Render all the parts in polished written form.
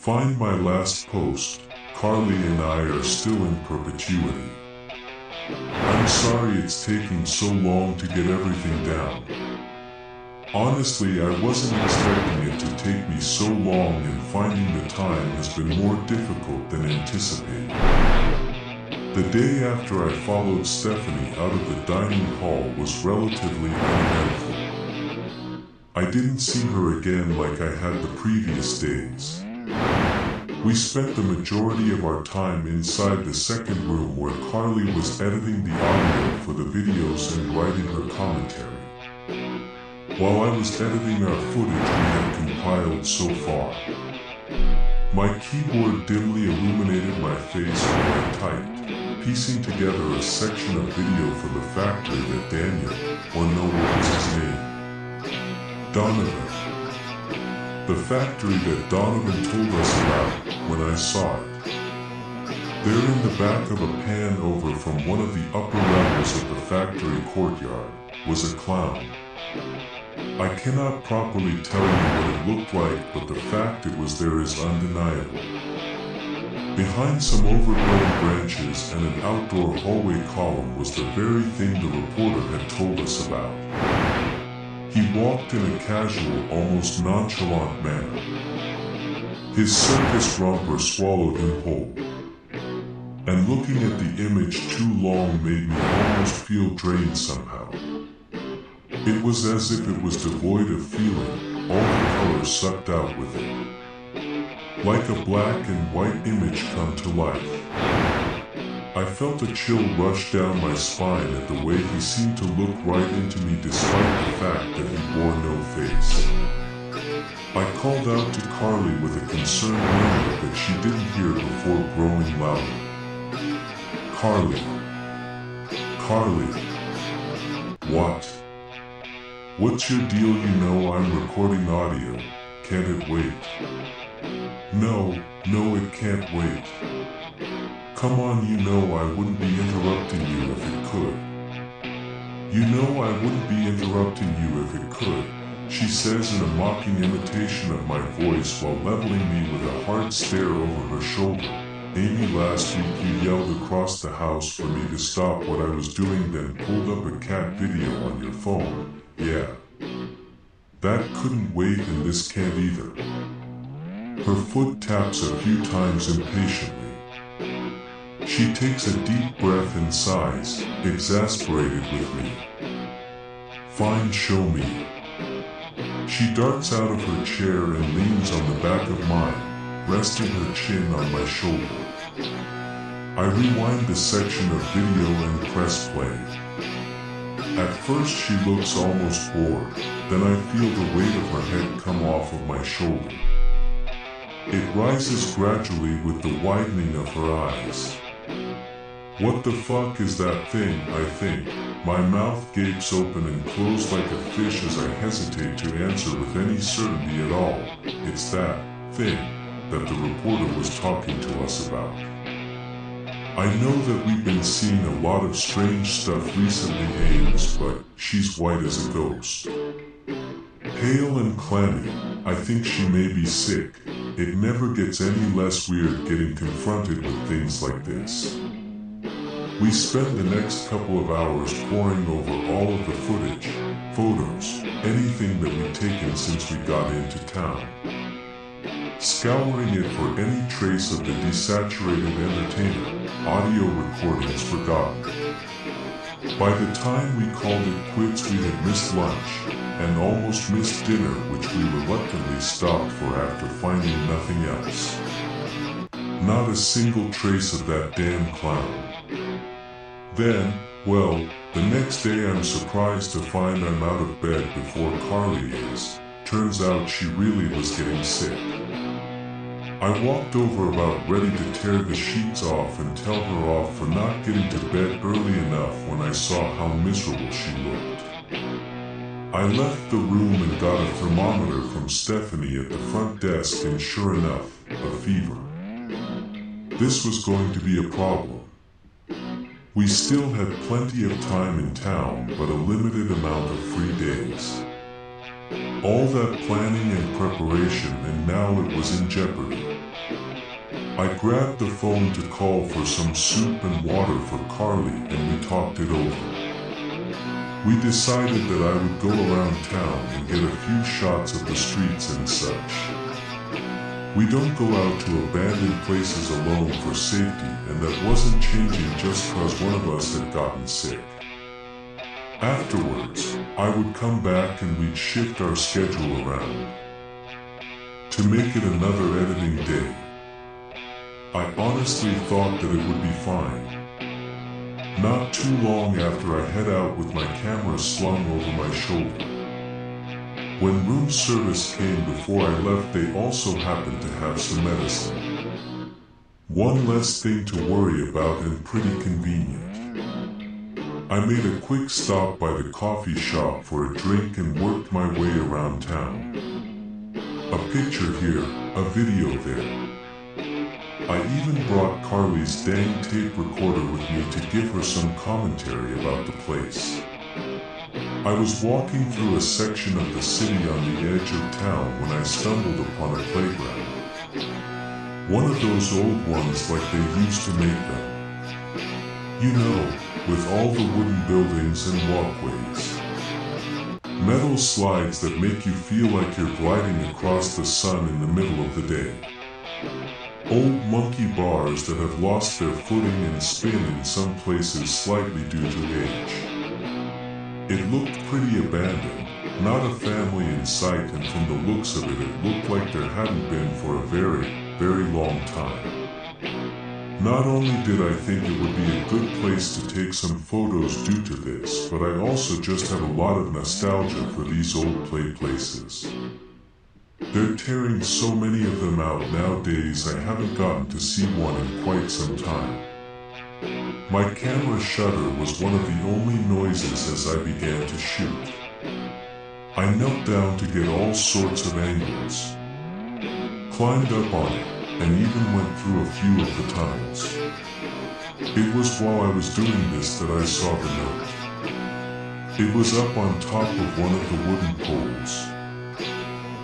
Find my last post. Carly and I are still in perpetuity. I'm sorry it's taking so long to get everything down. Honestly, I wasn't expecting it to take me so long, and finding the time has been more difficult than anticipated. The day after I followed Stephanie out of the dining hall was relatively uneventful. I didn't see her again like I had the previous days. We spent the majority of our time inside the second room where Carly was editing the audio for the videos and writing her commentary. While I was editing our footage we had compiled so far. My keyboard dimly illuminated my face while I typed, piecing together a section of video for the factory that Daniel, or no, what was his name? Donovan. The factory that Donovan told us about when I saw it. There in the back of a pan over from one of the upper levels of the factory courtyard was a clown. I cannot properly tell you what it looked like, but the fact it was there is undeniable. Behind some overgrown branches and an outdoor hallway column was the very thing the reporter had told us about. He walked in a casual, almost nonchalant manner. His circus romper swallowed him whole. And looking at the image too long made me almost feel drained somehow. It was as if it was devoid of feeling, all the colors sucked out with it. Like a black and white image come to life. I felt a chill rush down my spine at the way he seemed to look right into me despite the fact that he wore no face. I called out to Carly with a concerned murmur that she didn't hear before growing louder. Carly. Carly. What? What's your deal? You know I'm recording audio. Can't it wait? No, it can't wait. Come on, you know I wouldn't be interrupting you if it could. You know I wouldn't be interrupting you if it could, she says in a mocking imitation of my voice while leveling me with a hard stare over her shoulder. Amy, last week you yelled across the house for me to stop what I was doing, then pulled up a cat video on your phone. Yeah. That couldn't wait, and this can't either. Her foot taps a few times impatiently. She takes a deep breath and sighs, exasperated with me. Fine, show me. She darts out of her chair and leans on the back of mine, resting her chin on my shoulder. I rewind the section of video and press play. At first she looks almost bored, then I feel the weight of her head come off of my shoulder. It rises gradually with the widening of her eyes. What the fuck is that thing, I think. My mouth gapes open and closed like a fish as I hesitate to answer with any certainty at all. It's that thing that the reporter was talking to us about. I know that we've been seeing a lot of strange stuff recently, Ames, but she's white as a ghost. Pale and clammy, I think she may be sick. It never gets any less weird getting confronted with things like this. We spent the next couple of hours poring over all of the footage, photos, anything that we'd taken since we got into town. Scouring it for any trace of the desaturated entertainer, audio recordings forgotten. By the time we called it quits, we had missed lunch, and almost missed dinner, which we reluctantly stopped for after finding nothing else. Not a single trace of that damn clown. Then, well, the next day I'm surprised to find I'm out of bed before Carly is. Turns out she really was getting sick. I walked over about ready to tear the sheets off and tell her off for not getting to bed early enough when I saw how miserable she looked. I left the room and got a thermometer from Stephanie at the front desk, and sure enough, a fever. This was going to be a problem. We still had plenty of time in town, but a limited amount of free days. All that planning and preparation, and now it was in jeopardy. I grabbed the phone to call for some soup and water for Carly, and we talked it over. We decided that I would go around town and get a few shots of the streets and such. We don't go out to abandoned places alone for safety, and that wasn't changing just because one of us had gotten sick. Afterwards, I would come back and we'd shift our schedule around to make it another editing day. I honestly thought that it would be fine. Not too long after I head out with my camera slung over my shoulder. When room service came before I left, they also happened to have some medicine. One less thing to worry about and pretty convenient. I made a quick stop by the coffee shop for a drink and worked my way around town. A picture here, a video there. I even brought Carly's dang tape recorder with me to give her some commentary about the place. I was walking through a section of the city on the edge of town when I stumbled upon a playground. One of those old ones like they used to make them. You know, with all the wooden buildings and walkways. Metal slides that make you feel like you're gliding across the sun in the middle of the day. Old monkey bars that have lost their footing and spin in some places slightly due to age. It looked pretty abandoned, not a family in sight, and from the looks of it, it looked like there hadn't been for a very, very long time. Not only did I think it would be a good place to take some photos due to this, but I also just have a lot of nostalgia for these old play places. They're tearing so many of them out nowadays. I haven't gotten to see one in quite some time. My camera shutter was one of the only noises as I began to shoot. I knelt down to get all sorts of angles, climbed up on it, and even went through a few of the tunnels. It was while I was doing this that I saw the note. It was up on top of one of the wooden poles.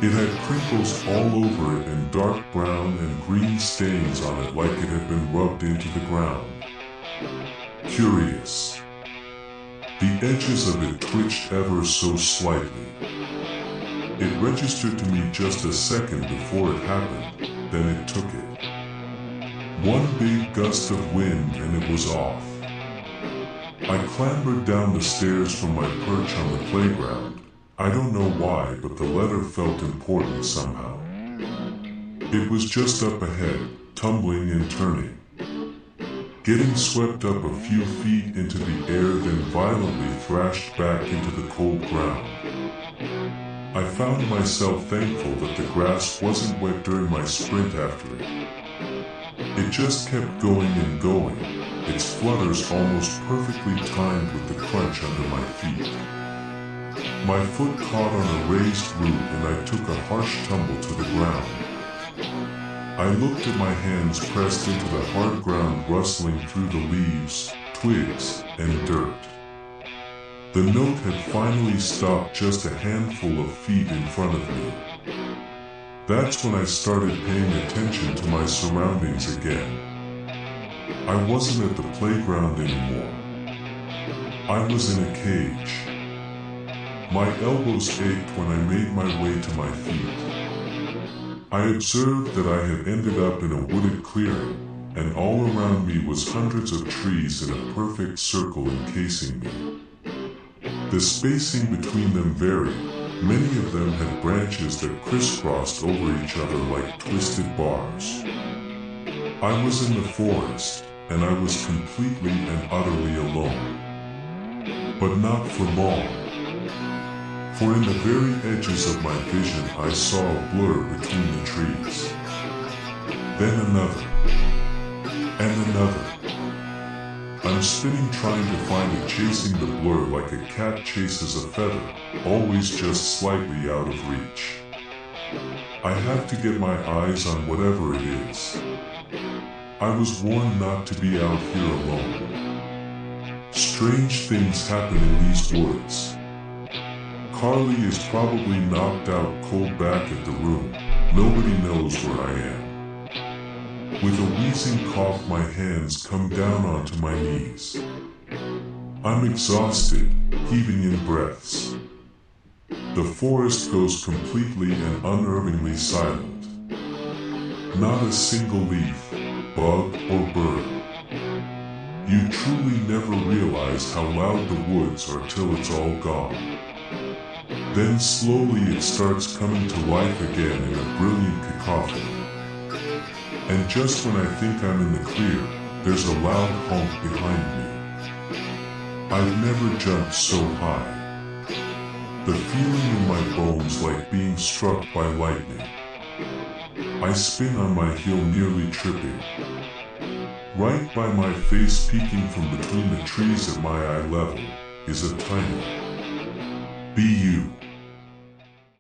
It had crinkles all over it and dark brown and green stains on it like it had been rubbed into the ground. Curious. The edges of it twitched ever so slightly. It registered to me just a second before it happened, then it took it. One big gust of wind and it was off. I clambered down the stairs from my perch on the playground. I don't know why, but the letter felt important somehow. It was just up ahead, tumbling and turning. Getting swept up a few feet into the air, then violently thrashed back into the cold ground. I found myself thankful that the grass wasn't wet during my sprint after it. It just kept going and going, its flutters almost perfectly timed with the crunch under my feet. My foot caught on a raised root and I took a harsh tumble to the ground. I looked at my hands pressed into the hard ground, rustling through the leaves, twigs, and dirt. The note had finally stopped just a handful of feet in front of me. That's when I started paying attention to my surroundings again. I wasn't at the playground anymore. I was in a cage. My elbows ached when I made my way to my feet. I observed that I had ended up in a wooded clearing, and all around me was hundreds of trees in a perfect circle encasing me. The spacing between them varied. Many of them had branches that crisscrossed over each other like twisted bars. I was in the forest, and I was completely and utterly alone. But not for long. For in the very edges of my vision I saw a blur between the trees. Then another. And another. I'm spinning trying to find it, chasing the blur like a cat chases a feather, always just slightly out of reach. I have to get my eyes on whatever it is. I was warned not to be out here alone. Strange things happen in these woods. Carly is probably knocked out cold back at the room. Nobody knows where I am. With a wheezing cough, my hands come down onto my knees. I'm exhausted, heaving in breaths. The forest goes completely and unnervingly silent. Not a single leaf, bug, or bird. You truly never realize how loud the woods are till it's all gone. Then slowly it starts coming to life again in a brilliant cacophony. And just when I think I'm in the clear, there's a loud honk behind me. I've never jumped so high. The feeling in my bones like being struck by lightning. I spin on my heel, nearly tripping. Right by my face, peeking from between the trees at my eye level, is a tiny BU.